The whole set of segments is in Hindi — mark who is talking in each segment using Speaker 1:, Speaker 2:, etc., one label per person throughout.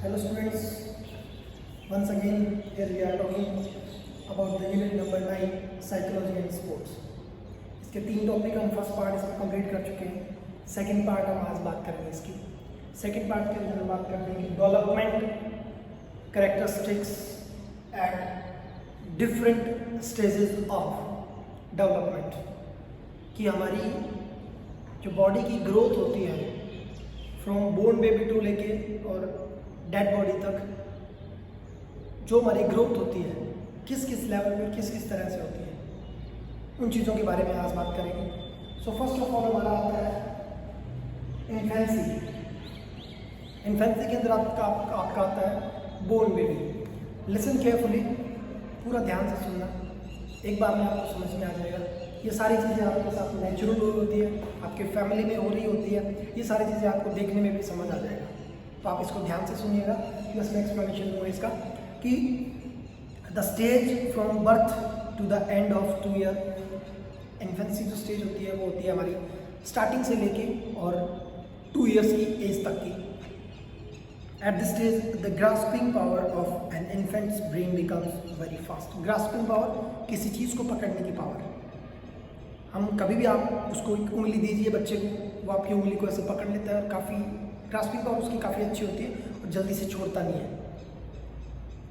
Speaker 1: Hello students, once again here we are talking about the unit number 9 psychology and sports. इसके 3 टॉपिक हम फर्स्ट पार्ट इसका कंप्लीट कर चुके हैं. सेकंड पार्ट हम आज बात करेंगे इसकी. सेकंड पार्ट के अंदर बात करते हैं कि development characteristics at different stages of development, कि हमारी जो बॉडी की ग्रोथ होती है फ्रॉम बोर्न बेबी टू लेके और डेड बॉडी तक, जो हमारी ग्रोथ होती है किस किस लेवल में किस किस तरह से होती है, उन चीज़ों के बारे में आज बात करेंगे. सो फर्स्ट ऑफ ऑल हमारा आता है इन्फेंसी. इन्फेंसी के अंदर आपका आता है बोर्न बेबी. लिसन केयरफुली, पूरा ध्यान से सुनना, एक बार में आपको समझ में आ जाएगा. ये सारी चीज़ें आपके साथ नेचुरल होती है, आपके फैमिली में हो रही होती है, ये सारी चीज़ें आपको देखने में भी समझ आ जाएगा. तो आप इसको ध्यान से सुनिएगा. प्लस मैं एक्सप्लेनेशन दूँगा इसका कि the stage from birth to the end of 2 year. Infancy जो स्टेज होती है वो होती है हमारी स्टार्टिंग से लेके और 2 ईयर्स की एज तक की. At this stage, the grasping power of an infant's brain becomes very fast. Grasping power, किसी चीज़ को पकड़ने की पावर. हम कभी भी आप उसको एक उंगली दीजिए बच्चे को, वो आपकी उंगली को ऐसे पकड़ लेता है और काफ़ी ग्रास्पिंग पावर उसकी काफ़ी अच्छी होती है और जल्दी से छोड़ता नहीं है.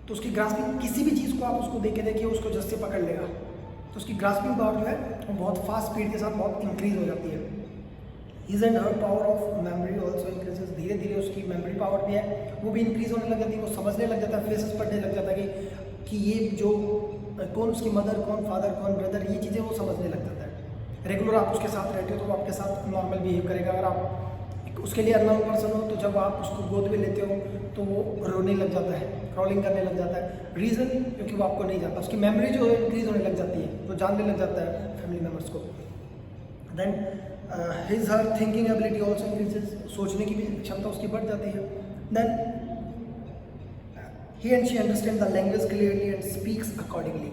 Speaker 1: तो उसकी ग्रास्पिंग, किसी भी चीज़ को आप उसको देखे देखिए उसको जस्ट से पकड़ लेगा, तो उसकी ग्रास्पिंग पावर जो है वो बहुत फास्ट स्पीड के साथ बहुत इंक्रीज हो जाती है. His and her power of memory also increases. धीरे धीरे उसकी मेमोरी पावर भी है वो भी इंक्रीज होने लग जाती है. वो समझने लग जाता है, फेसेस पढ़ने लग जाता है कि ये जो कौन उसकी मदर, कौन फादर, कौन ब्रदर, ये चीज़ें वो समझने लग जाता है. रेगुलर आप उसके साथ रहते हो तो वो आपके साथ नॉर्मल बिहेव करेगा. अगर आप उसके लिए अननोन पर्सन हो तो जब आप उसको गोद में लेते हो तो वो रोने लग जाता है, क्रॉलिंग करने लग जाता है. रीज़न क्योंकि वो आपको नहीं जानता. उसकी मेमोरी जो है इंक्रीज होने लग जाती है, वो जानने लग जाता है फैमिली मेम्बर्स को. Then his her thinking ability also increases. सोचने की भी क्षमता उसकी बढ़ जाती है. Then he and she understand the language clearly and speaks accordingly.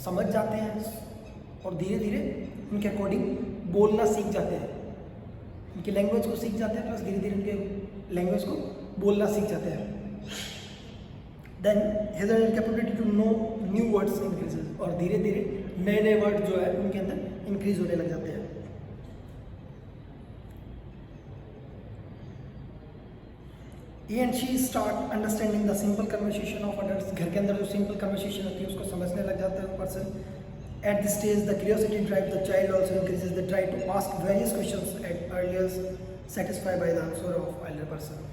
Speaker 1: समझ जाते हैं और धीरे धीरे उनके अकॉर्डिंग बोलना सीख जाते हैं. उनकी लैंग्वेज को सीख जाते हैं प्लस धीरे धीरे उनके लैंग्वेज को बोलना सीख जाते हैं. Then his capability to know new words increases. और धीरे धीरे नए नए वर्ड जो है उनके अंदर इंक्रीज होने लग जाते हैं. He and she start understanding the simple conversation of adults. घर के अंदर जो सिंपल कन्वर्सेशन होती है उसको समझने लग जाता है person. At this stage, the curiosity drive the child also increases. They try to ask various questions at earliest, satisfied by the answer of elder person.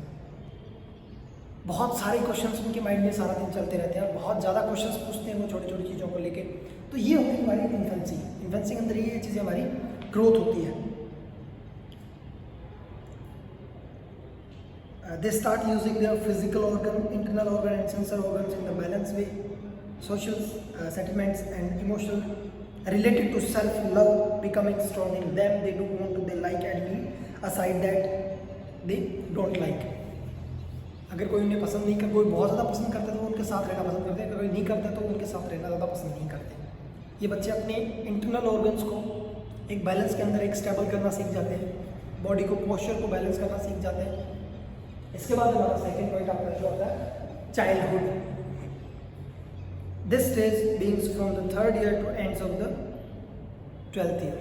Speaker 1: बहुत सारे क्वेश्चंस उनके माइंड में सारा दिन चलते रहते हैं और बहुत ज़्यादा क्वेश्चंस पूछते हैं वो छोटी छोटी चीज़ों को लेके. तो ये होती है हमारी इन्फेंसी. इन्फेंसी के अंदर ये चीज़ें हमारी ग्रोथ होती है. They start using their physical organ, internal organ and sensor organs in the balanced way. Social sentiments and emotion related to self-love becoming strong in them. They do want to, they like and leave aside that they don't like. अगर कोई उन्हें पसंद नहीं कर, कोई बहुत ज़्यादा पसंद करता है तो वो उनके साथ रहना पसंद करते हैं. अगर कोई नहीं करता तो उनके साथ रहना ज़्यादा पसंद नहीं करते. ये बच्चे अपने इंटरनल ऑर्गन्स को एक बैलेंस के अंदर एक स्टेबल करना सीख जाते हैं. बॉडी को, पोस्चर को बैलेंस करना सीख जाते हैं. इसके बाद हमारा सेकंड पॉइंट आपका जो होता है childhood. This stage beings from the 3rd year two ends of the 12th year.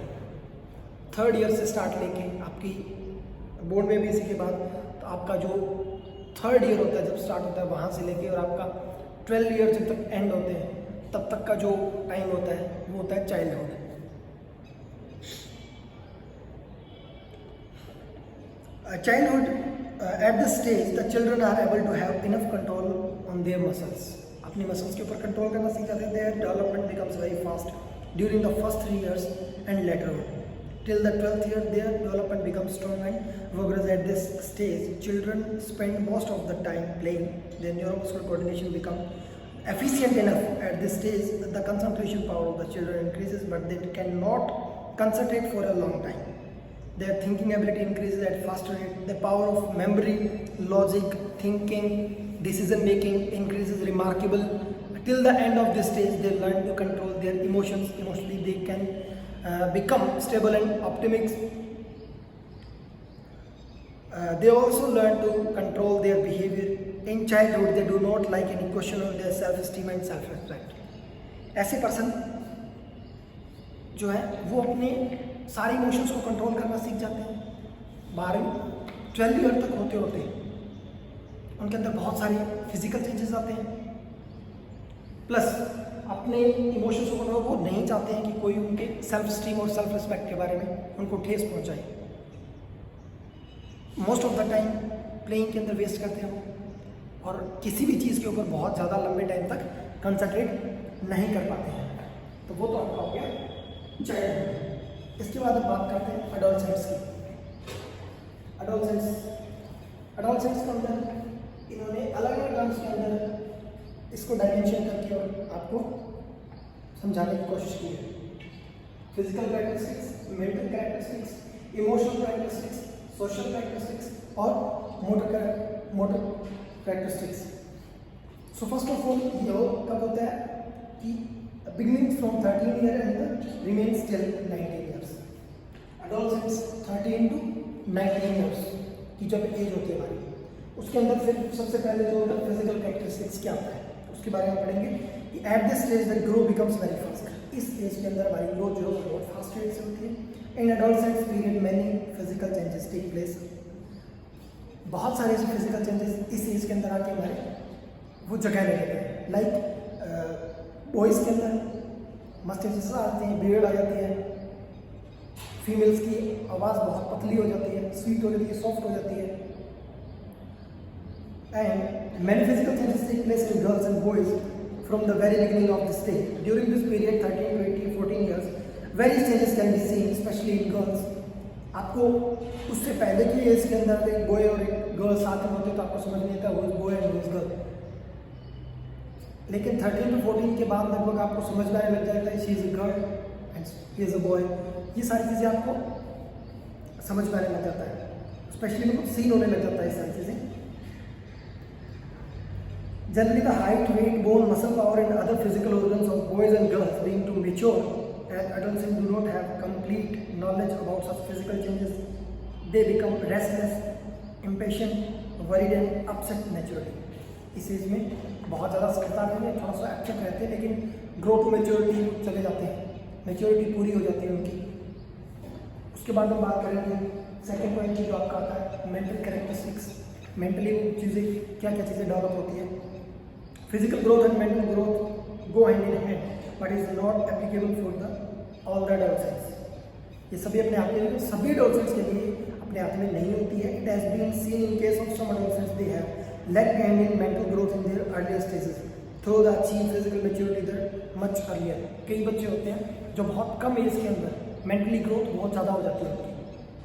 Speaker 1: 3rd year से स्टार्ट लेके आपकी बोर्न बेबी के बाद तो आपका जो 3rd ईयर होता है जब स्टार्ट होता है वहाँ से लेके और आपका 12 ईयर जब तक एंड होते हैं तब तक का जो टाइम होता है वो होता है childhood. Childhood at this stage the children are able to have enough control on their muscles. अपनी मसल्स के ऊपर कंट्रोल करना सीख जाते हैं. Their development becomes very fast during the first 3 years and later on. Till the 12th year their development becomes strong and vigorous. At this stage children spend most of the time playing. Their neuromuscular coordination becomes efficient enough. At this stage the concentration power of the children increases but they cannot concentrate for a long time. Their thinking ability increases at faster rate. The power of memory, logic, thinking, decision making increases remarkable. Till the end of this stage, they learn to control their emotions. Emotionally, they can become stable and optimistic. They also learn to control their behavior in childhood they do not like any question on their self esteem and self respect. ऐसे पर्सन जो है वो अपने सारे इमोशंस को कंट्रोल करना सीख जाते हैं। 12वीं ईयर तक होते होते उनके अंदर बहुत सारे फिजिकल चेंजेस आते हैं, प्लस अपने इमोशंस को कंट्रोल, वो नहीं चाहते हैं कि कोई उनके सेल्फ स्टीम और सेल्फ रिस्पेक्ट के बारे में उनको ठेस पहुंचाए। Most of the time playing के अंदर वेस्ट करते हैं वो, और किसी भी चीज़ के ऊपर बहुत ज़्यादा लंबे टाइम तक कंसंट्रेट नहीं कर पाते हैं। तो वो तो आपका हो गया चाइल्डहुड। इसके बाद हम बात करते हैं एडोलसेंस की। एडोलसेंस के अंदर इन्होंने अलग अलग टर्म्स के अंदर इसको डायमेंशन करके और आपको समझाने की कोशिश की है। Physical characteristics, mental characteristics, emotional characteristics, social characteristics और motor characteristics. So first of all ये कब होता है कि beginning from 13 year and remains till 19 years. Adolescence 13 to 19 years की जब एज होती है हमारी, उसके अंदर फिर सबसे पहले जो फिजिकल कैरेक्टरिस्टिक्स क्या आता है उसके बारे में पढ़ेंगे कि at this stage the grow becomes very fast. इस एज के अंदर हमारी ग्रोथ जो है बहुत फास्ट रेट से होती है। In adolescence period many physical changes take place. बहुत सारे ऐसे फिजिकल चेंजेस इस एज के अंदर आके हमारे वो जगह ले लेते हैं। लाइक बॉयज़ के अंदर मस्टेचेस आते हैं, बियर्ड आ जाती है, फीमेल्स की आवाज़ बहुत पतली हो जाती है, स्वीट हो जाती है, सॉफ्ट हो जाती है। And many physical changes take place in girls and boys from the very beginning of the stage. During this period 13, 20, 14 years very changes can be seen specially in girls. आपको उससे पहले की एज के अंदर एक बॉय और एक गर्ल साथ में होते तो आपको समझ नहीं आता वो बॉय एंड वो गर्ल, लेकिन 13 to 14 के बाद लगभग आपको समझ में आने लग जाता है she is a girl and he is a boy. ये सारी चीज़ें आपको समझ में आने लग जाता है, स्पेशली मतलब सीन होने लग जाता है ये सारी चीज़ें। Generally the height, weight, bone, muscle power and other physical organs of boys and girls being to mature as adolescents do not have complete knowledge about such physical changes, they become restless, impatient, worried and upset naturally. इस एज में बहुत ज़्यादा स्थिरता रहती है, थोड़ा सा एक्टिव रहते हैं, लेकिन ग्रो टू मैच्योरिटी चले जाते हैं, मैच्योरिटी पूरी हो जाती है उनकी। उसके बाद हम बात करेंगे सेकेंड पॉइंट की जो आपका आता है मेंटल कैरेक्टरिस्टिक्स। मेंटली वो चीज़ें क्या क्या चीज़ें डेवलप होती है। Physical growth and mental growth go hand in hand but is not applicable for the all the adolescents. ये सभी अपने आप में सभी एडोलसेंट्स के लिए अपने हाथ में नहीं होती है। It has been seen in case of some adolescents they have lagged behind in mental growth in their earlier stages through the achieve physical maturity their much earlier. कई बच्चे होते हैं जो बहुत कम एज के अंदर मेंटली ग्रोथ बहुत ज़्यादा हो जाती है उनकी,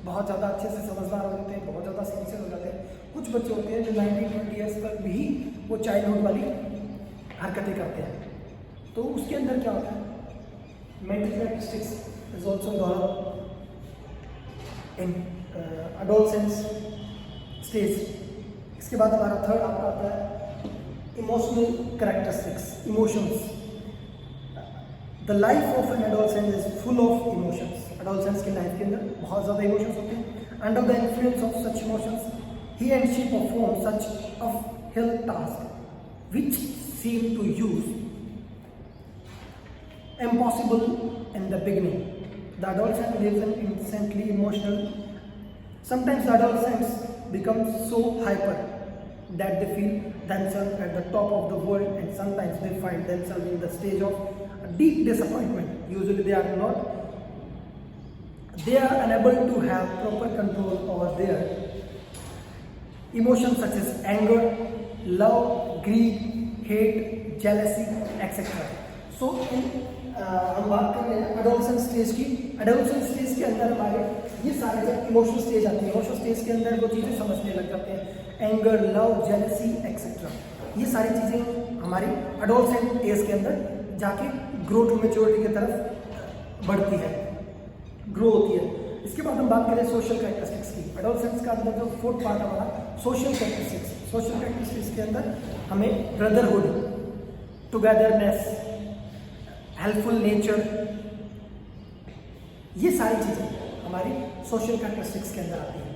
Speaker 1: बहुत ज़्यादा अच्छे से समझदार हो जाते हैं, बहुत ज़्यादा सिंसियर हो जाते हैं। कुछ बच्चे होते हैं जो 19-20 ईयर्स तक भी वो चाइल्डहुड वाली हरकतें करते हैं। तो उसके अंदर क्या होता है mental characteristics is also developed in adolescence stage. इसके बाद हमारा थर्ड आपका आता है emotional characteristics, emotions. The life of an adolescent is full of emotions. Adolescents की लाइफ के अंदर बहुत ज़्यादा इमोशंस होते हैं। Under the influence of such emotions he and she perform such uphill task which seem to use impossible in the beginning. The adolescent lives an instantly emotional. Sometimes the adolescents become so hyper that they feel themselves at the top of the world, and sometimes they find themselves in the stage of deep disappointment. Usually they are unable to have proper control over their emotions such as anger, love, greed, hate, jealousy, etc. So हम बात कर रहे हैं एडोलसेंट स्टेज की। एडोलसेंट स्टेज के अंदर हमारे ये सारे जब इमोशनल स्टेज आती है, इमोशनल स्टेज के अंदर वो चीज़ें समझने लग जाते हैं, एंगर, लव, जेलसी एक्सेट्रा। ये सारी चीज़ें हमारी एडोलसेंट एज के अंदर जाके ग्रो टू मैच्योरिटी की तरफ बढ़ती है, ग्रो होती है। इसके बाद हम बात करें सोशल कैरेक्टरिस्टिक्स की। एडोलसेंस का अंदर जो फोर्थ पार्ट हमारा सोशल कैरेक्टरिस्टिक्स। सोशल कैरेक्टरिस्टिक्स के अंदर हमें ब्रदरहुड, टुगेदरनेस, हेल्पफुल नेचर, ये सारी चीज़ें हमारी सोशल कैरेक्टरिस्टिक्स के अंदर आती हैं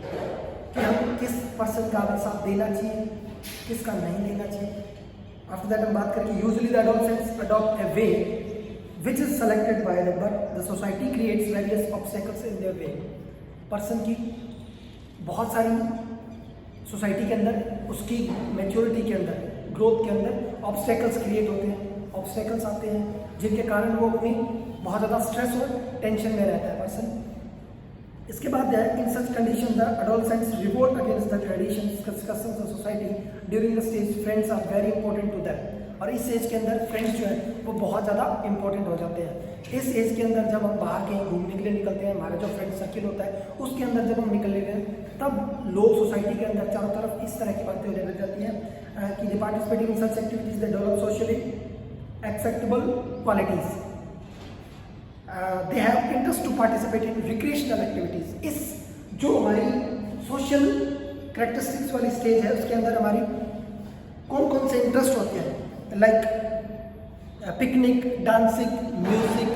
Speaker 1: कि हम किस पर्सन का हमें साथ देना चाहिए, किसका नहीं लेना चाहिए। आफ्टर दैट हम बात करेंगे usually the adolescents adopt a way which is selected by the but the society creates various obstacles in their way. Person की बहुत सारी सोसाइटी के अंदर, उसकी मैच्योरिटी के अंदर, ग्रोथ के अंदर ऑब्स्टेकल्स क्रिएट होते हैं, ऑब्स्टेकल्स आते हैं जिनके कारण वो अपनी बहुत ज़्यादा स्ट्रेस और टेंशन में रहता है पर्सन। इसके बाद है in such condition the adolescents revolt against the traditions customs of society during the stage friends are very important to them. और इस एज के अंदर फ्रेंड्स जो है वो बहुत ज़्यादा इंपॉर्टेंट हो जाते हैं। इस एज के अंदर जब हम बाहर कहीं घूमने के लिए निकलते हैं, हमारा जो फ्रेंड सर्किल होता है उसके अंदर जब हम निकल लेते हैं, तब लोग सोसाइटी के अंदर चारों तरफ इस तरह की बातें होने लग जाती हैं कि the participating in such activities they develop socially acceptable qualities, they have interest to participate in recreational activities. इस जो हमारी सोशल कैरेक्टरिस्टिक्स वाली स्टेज है उसके अंदर हमारी कौन कौन से इंटरेस्ट होते हैं, like picnic, dancing, music,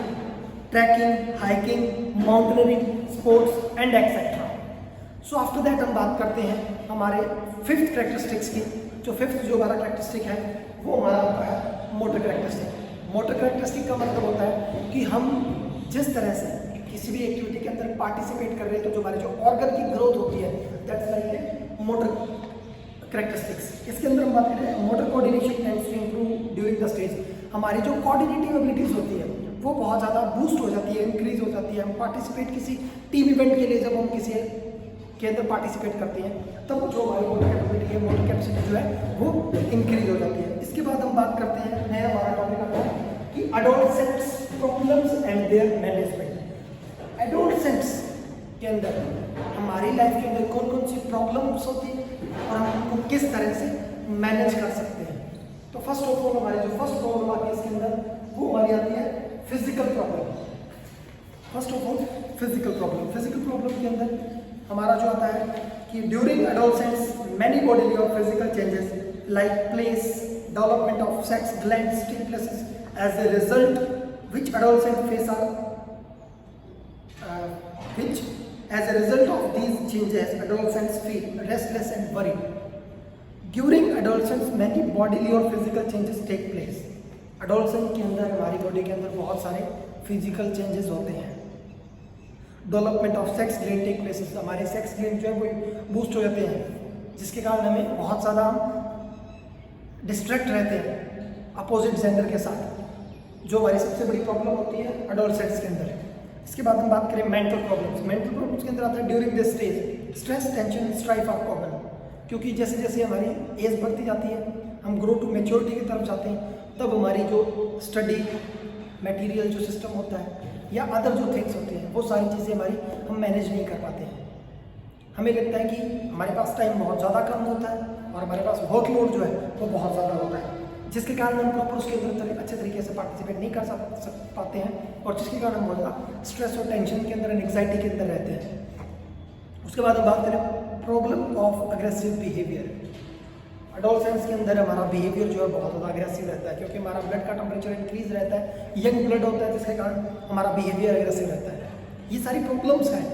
Speaker 1: trekking, hiking, mountaineering, sports and etcetera. So after that हम बात करते हैं हमारे फिफ्थ कैरेक्टरिस्टिक्स की। जो फिफ्थ जो हमारा कैरेक्टरिस्टिक है वो हमारा होता है मोटर कैरेक्टरिस्टिक। मोटर कैरेक्टरिस्टिक का मतलब होता है कि हम जिस तरह से किसी भी एक्टिविटी के अंदर पार्टिसिपेट कर रहे हैं तो जो हमारे जो ऑर्गन की ग्रोथ होती है दैट्स लाइक मोटर कैरेक्टरिस्टिक्स। इसके अंदर हम बात करें motor coordination tends to improve during the stage. हमारी जो कोऑर्डिनेटिव एबिलिटीज होती है वो बहुत ज़्यादा बूस्ट हो जाती है, इंक्रीज हो जाती है। हम पार्टिसिपेट किसी टीम इवेंट के लिए जब हम किसी के अंदर पार्टिसिपेट करते हैं तब जो हमारी मोटर कैपेबिलिटी है, मोटर कैपेसिटी जो है वो इंक्रीज हो जाती है। इसके बाद हम बात करते हैं, नया हमारा टॉपिक आता है कि adolescents problems and there management. Adolescents के अंदर हमारी लाइफ के अंदर कौन कौन सी प्रॉब्लम्स होती है और हम उनको किस तरह से मैनेज कर सकते हैं। तो फर्स्ट ऑफ ऑल हमारी जो फर्स्ट प्रॉब्लम आती है इसके अंदर वो हमारी आती है physical problem. First of all physical problem. Physical problem के अंदर हमारा जो आता है कि ड्यूरिंग एडोलसेंस मेनी बॉडीली और physical changes like place development of sex glands take place as a result which adolescent face are which as a result of these changes adolescents feel restless and worried. During adolescence many bodily और physical changes take place. adolescent के अंदर हमारी बॉडी के अंदर बहुत सारे फिजिकल चेंजेस होते हैं। Development of sex gland take place, हमारे सेक्स ग्लैंड जो है वो बूस्ट हो जाते हैं जिसके कारण हमें बहुत ज़्यादा डिस्ट्रैक्ट रहते हैं अपोजिट जेंडर के साथ, जो हमारी सबसे बड़ी प्रॉब्लम होती है एडोलसेंट्स के अंदर। इसके बाद हम बात करें मेंटल प्रॉब्लम्स। मेंटल प्रॉब्लम्स के अंदर आता है during this stage stress tension strife are common. क्योंकि जैसे जैसे हमारी एज बढ़ती जाती है, हम ग्रो टू मेच्योरिटी की तरफ जाते हैं, तब हमारी जो स्टडी मटेरियल जो सिस्टम होता है या अदर जो थिंग्स होते हैं वो सारी चीज़ें हमारी हम मैनेज नहीं कर पाते हैं। हमें लगता है कि हमारे पास टाइम बहुत ज़्यादा कम होता है और हमारे पास वर्कलोड जो है वो बहुत ज़्यादा होता है, जिसके कारण हम प्रॉपर उसके अंदर अच्छे तरीके से पार्टिसिपेट नहीं कर पाते हैं और जिसके कारण हम बहुत ज़्यादा स्ट्रेस और टेंशन के अंदर, एंग्जाइटी के अंदर रहते हैं। उसके बाद हम बात करें problem of aggressive behaviour. Adolescence के अंदर हमारा बिहेवियर जो है बहुत ज़्यादा अग्रेसिव रहता है क्योंकि हमारा ब्लड का टेम्परेचर इंक्रीज रहता है, यंग ब्लड होता है, जिसके कारण हमारा बिहेवियर अग्रेसिव रहता है। ये सारी प्रॉब्लम्स हैं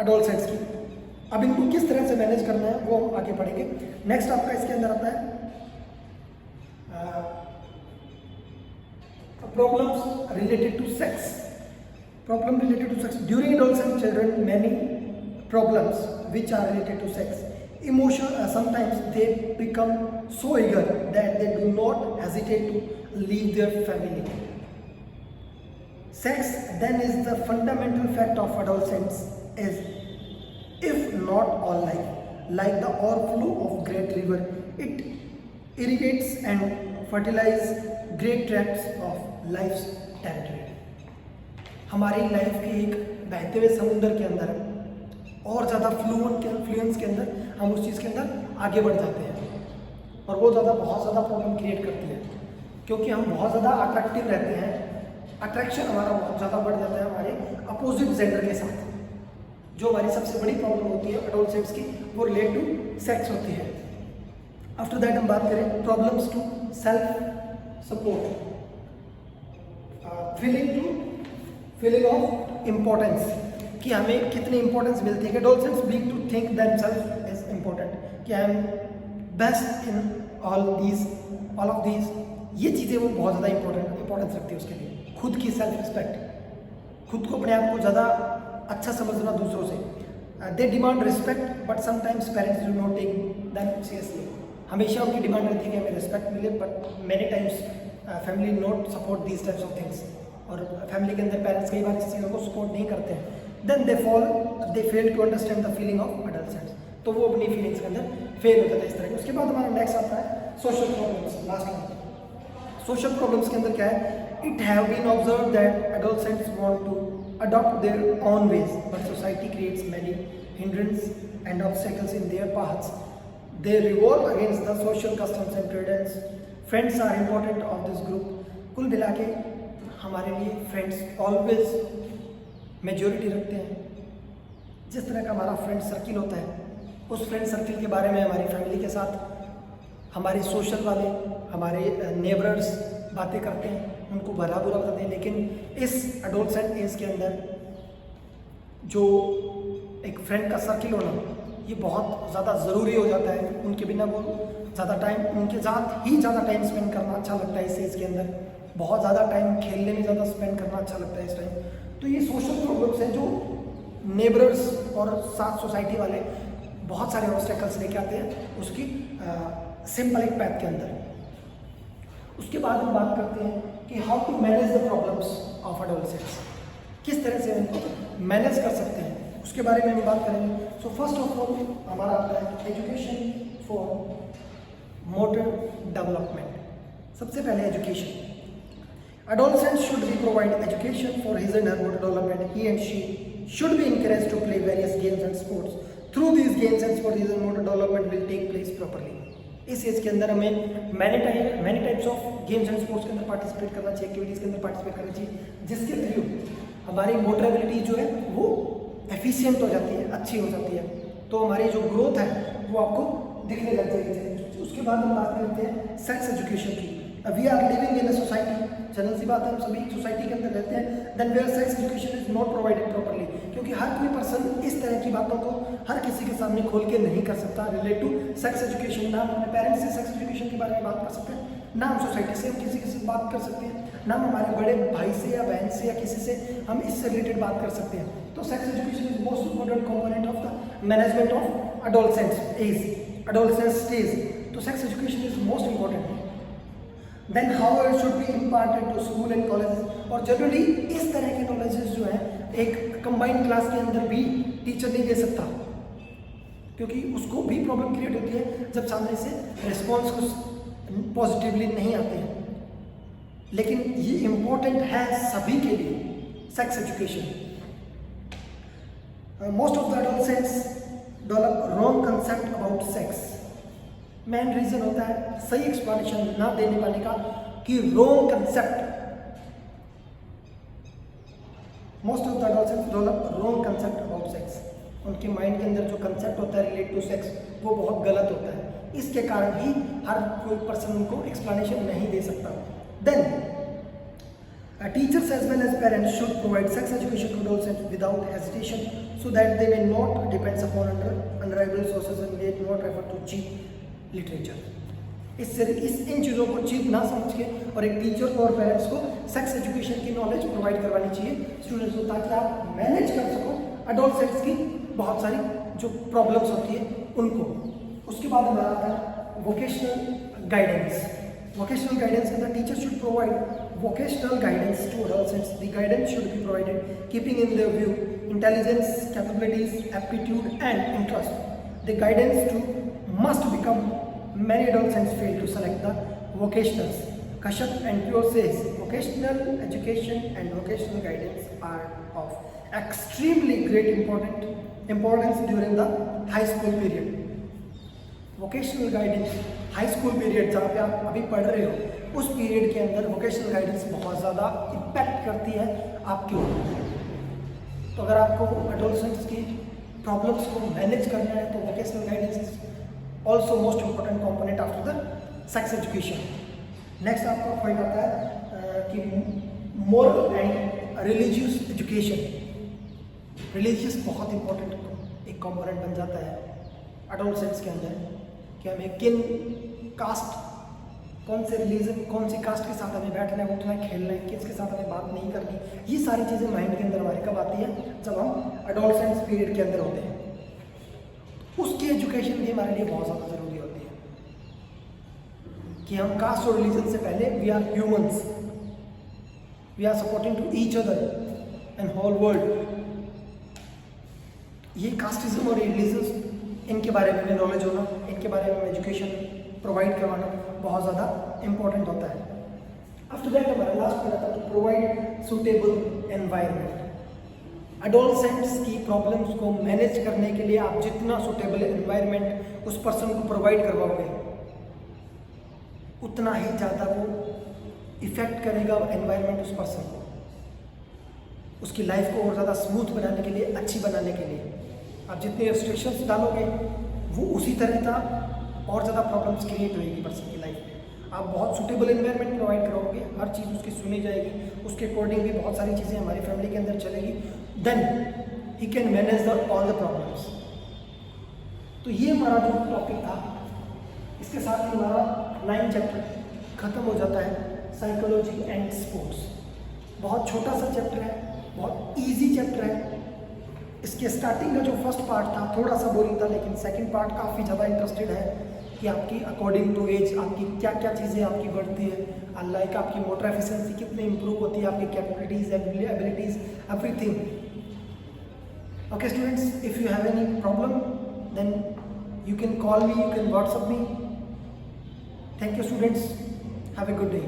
Speaker 1: एडोलसेंस की। अब इनको किस तरह से मैनेज करना है वो हम आगे पढ़ेंगे। नेक्स्ट आपका इसके अंदर आता है problems related to sex. Problem related to sex. During adolescent children, many problems which are related to sex. Emotion, sometimes they become so eager that they do not hesitate to leave their family. Sex then is the fundamental fact of adolescence, is if not all life, like the overflow of great river, it irrigates and fertilizes great tracts of life territory. हमारी लाइफ के एक बहते हुए समुंदर के अंदर और ज़्यादा फ्लुएंस के अंदर हम उस चीज़ के अंदर आगे बढ़ जाते हैं और वो बहुत ज़्यादा प्रॉब्लम क्रिएट करती है क्योंकि हम बहुत ज़्यादा अट्रैक्टिव रहते हैं। अट्रैक्शन हमारा बहुत ज़्यादा बढ़ जाता है हमारे अपोजिट जेंडर के साथ। जो हमारी सबसे बड़ी प्रॉब्लम होती है एडोलसेंट्स की वो रिलेट टू सेक्स होती है। आफ्टर दैट हम बात करें problems to self support, feeling of importance, कि हमें कितनी इंपॉर्टेंस मिलती है। Adolescents begin to think themselves is important, कि I am best in all of these, ये चीज़ें वो बहुत ज़्यादा इंपॉर्टेंस रखती है उसके लिए। खुद की सेल्फ रिस्पेक्ट, खुद को अपने आप को ज़्यादा अच्छा समझना दूसरों से। They demand respect but sometimes parents do not take them seriously. हमेशा उनकी डिमांड रहती है कि हमें रिस्पेक्ट मिले, but many times family not support these types of things, और फैमिली के अंदर पेरेंट्स कई बार इस चीज़ों को सपोर्ट नहीं करते हैं। Then they fail to understand the feeling of adult, तो वो अपनी फीलिंग्स के अंदर फेल हो जाता है इस तरह के। उसके बाद हमारा नेक्स्ट आता है सोशल प्रॉब्लम्स, लास्ट में। सोशल प्रॉब्लम्स के अंदर क्या है, it have been observe that adolescents want to adopt their own ways, but society creates many hindrances and obstacles in their paths. They revolt against the social customs and traditions. Friends are important of this group. कुल मिला के हमारे लिए फ्रेंड्स ऑलवेज मेजोरिटी रखते हैं। जिस तरह का हमारा फ्रेंड सर्किल होता है, उस फ्रेंड सर्किल के बारे में हमारी फैमिली के साथ हमारे सोशल वाले, हमारे नेबरर्स बातें करते हैं, उनको भला बुरा बताते हैं। लेकिन इस एडोलसेंट एज के अंदर जो एक फ्रेंड का सर्किल होना, ये बहुत ज़्यादा ज़रूरी हो जाता है। उनके बिना वो ज़्यादा टाइम, उनके साथ ही ज़्यादा टाइम स्पेंड करना अच्छा लगता है इस एज के अंदर। बहुत ज़्यादा टाइम खेलने में ज़्यादा स्पेंड करना अच्छा लगता है इस टाइम। तो ये सोशल प्रॉब्लम्स हैं जो नेबरर्स और साथ सोसाइटी वाले बहुत सारे ऑब्स्टेकल्स लेके आते हैं उसकी सिंपल एक पैथ के अंदर। उसके बाद हम बात करते हैं कि how to manage the problems of adolescents, किस तरह से उनको मैनेज कर सकते हैं, उसके बारे में हम बात करेंगे। सो फर्स्ट ऑफ ऑल हमारा आता है एजुकेशन फॉर मोटर डेवलपमेंट। सबसे पहले education. Adolescents should be provided education for his and her motor development. He and she should be encouraged to play various games and sports. Through these games and sports, his and motor development will take place properly. इस एज के अंदर हमें many types of games and sports के अंदर पार्टिसिपेट करना चाहिए, एक्टिविटीज़ के अंदर पार्टिसिपेट करना चाहिए, जिसके थ्रू हमारी मोटर एबिलिटी जो है वो एफिशिएंट हो जाती है, अच्छी हो जाती है। तो हमारी जो ग्रोथ है वो आपको दिखने लग जाएगी। उसके बाद हम बात करते हैं सेक्स एजुकेशन की। We are living in a society, general सी बात है, हम सभी सोसाइटी के अंदर रहते हैं। Then where sex education is not provided properly, क्योंकि हर कोई पर्सन इस तरह की बातों को हर किसी के सामने खोल के नहीं कर सकता रिलेट टू सेक्स एजुकेशन। ना हम अपने पेरेंट्स से सेक्स एजुकेशन के बारे में बात कर सकते हैं, ना हम सोसाइटी से हम किसी से बात कर सकते हैं, ना हम हमारे बड़े भाई से या बहन से या किसी से हम इससे रिलेटेड बात कर सकते हैं। तो sex education is most important component of the management of adolescent age, adolescent stage. तो sex education is most important. Then how it should be imparted to school and colleges. और जनरली इस तरह के नॉलेजेस जो है एक कंबाइंड क्लास के अंदर भी टीचर नहीं दे सकता, क्योंकि उसको भी प्रॉब्लम क्रिएट होती है जब सामने से रिस्पॉन्स कुछ पॉजिटिवली नहीं आते हैं। लेकिन ये इम्पोर्टेंट है सभी के लिए sex education. Most of the adolescents develop wrong concept about sex. Main reason होता है सही एक्सप्लेनेशन ना देने पाने का, कि wrong concept. Most of the adolescents develop wrong concept about sex. उनके माइंड के अंदर जो कंसेप्ट होता है रिलेट टू सेक्स वो बहुत गलत होता है। इसके कारण ही हर कोई पर्सन उनको एक्सप्लेनेशन नहीं दे सकता। Then teachers as well as parents should provide sex education to adolescents without hesitation, so that they may not depends upon unreliable sources and they not refer to cheap literature. इन चीज़ों को चीप ना समझ के और एक टीचर को और पेरेंट्स को सेक्स एजुकेशन की नॉलेज प्रोवाइड करवानी चाहिए स्टूडेंट्स को, ताकि आप मैनेज कर सको एडोलसेंट्स की बहुत सारी जो प्रॉब्लम्स होती है उनको। उसके बाद हमारा आता है वोकेशनल गाइडेंस। वोकेशनल गाइडेंस के अंदर teacher should provide vocational guidance to adolescents. The guidance should be provided keeping in their view intelligence, capabilities, aptitude and interest. The guidance must become. Many adolescents fail to select the vocationals. Kashyap and Pure says vocational education and vocational guidance are of extremely great importance during the high school period. Vocational guidance high school period जहाँ पे आप अभी पढ़ रहे हो, उस पीरियड के अंदर वोकेशनल गाइडेंस बहुत ज़्यादा इम्पैक्ट करती है आपके ऊपर। तो अगर आपको एडोलसेंट्स की प्रॉब्लम्स को मैनेज करना है तो vocational guidance is also most important component after the sex education. Next आपका पॉइंट आता है कि moral and religious education. Religious बहुत इंपॉर्टेंट एक कॉम्पोनेंट बन जाता है एडोलसेंट्स के अंदर। कि हमें किन कास्ट, कौन से रिलीजन, कौन सी कास्ट के साथ हमें बैठना है, उठना है, खेलना है, किसके साथ हमें बात नहीं करनी, ये सारी चीज़ें माइंड के अंदर हमारे कब आती है, जब हम एडोलसेंस पीरियड के अंदर होते हैं। उसकी एजुकेशन भी हमारे लिए बहुत ज़्यादा ज़रूरी होती है कि हम कास्ट और रिलीजन से पहले we are humans, we are supporting to each other and whole world. ये कास्टिज्म और रिलीजन, इनके बारे में नॉलेज होना, इनके बारे में एजुकेशन प्रोवाइड करवाना बहुत ज़्यादा इम्पोर्टेंट होता है। आफ्टर दैट हमारा लास्ट पॉइंट था to provide suitable environment. Adolescents की प्रॉब्लम्स को मैनेज करने के लिए आप जितना सूटेबल एनवायरनमेंट उस पर्सन को प्रोवाइड करवाओगे, उतना ही ज़्यादा वो इफेक्ट करेगा एनवायरनमेंट उस पर्सन को, उसकी लाइफ को और ज़्यादा स्मूथ बनाने के लिए, अच्छी बनाने के लिए। आप जितने रिस्ट्रिक्शंस डालोगे वो उसी तरह का और ज़्यादा प्रॉब्लम्स क्रिएट होगी पर्सन की लाइफ में। आप बहुत सूटेबल एनवायरनमेंट प्रोवाइड करोगे, हर चीज़ उसकी सुनी जाएगी, उसके अकॉर्डिंग भी बहुत सारी चीज़ें हमारी फैमिली के अंदर चलेगी, then he can manage all the problems. तो ये हमारा जो टॉपिक था, इसके साथ ही हमारा 9 चैप्टर ख़त्म हो जाता है, साइकोलॉजी एंड स्पोर्ट्स। बहुत छोटा सा चैप्टर है, बहुत ईजी चैप्टर है। इसके स्टार्टिंग का जो फर्स्ट पार्ट था थोड़ा सा बोरिंग था, लेकिन सेकंड पार्ट काफ़ी ज़्यादा इंटरेस्टेड है कि आपकी अकॉर्डिंग टू एज आपकी क्या क्या चीज़ें आपकी बढ़ती है, लाइक आपकी मोटर एफिशिएंसी कितनी इंप्रूव होती है, आपकी capabilities, abilities, everything. Okay students, if you have any problem then you can call me, you can WhatsApp me. Thank you students, have a good day.